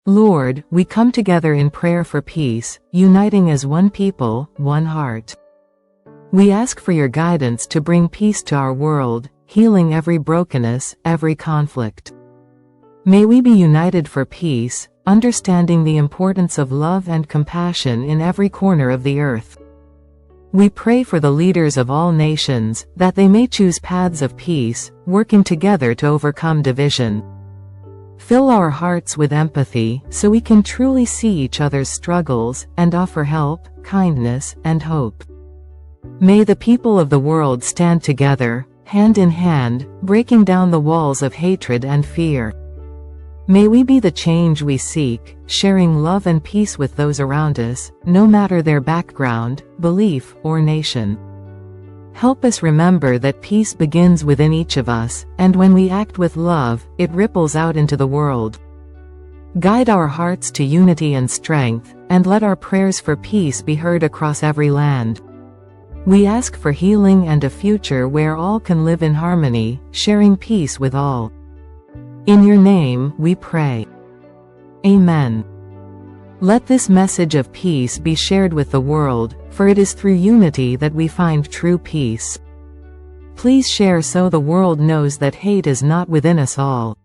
Lord, we come together in prayer for peace, uniting as one people, one heart. We ask for your guidance to bring peace to our world, healing every brokenness, every conflict. May we be united for peace, understanding the importance of love and compassion in every corner of the earth. We pray for the leaders of all nations, that they may choose paths of peace, working together to overcome division. Fill our hearts with empathy, so we can truly see each other's struggles, and offer help, kindness, and hope. May the people of the world stand together, hand in hand, breaking down the walls of hatred and fear. May we be the change we seek, sharing love and peace with those around us, no matter their background, belief, or nation. Help us remember that peace begins within each of us, and when we act with love, it ripples out into the world. Guide our hearts to unity and strength, and let our prayers for peace be heard across every land. We ask for healing and a future where all can live in harmony, sharing peace with all. In your name, we pray. Amen. Let this message of peace be shared with the world, for it is through unity that we find true peace. Please share so the world knows that hate is not within us all.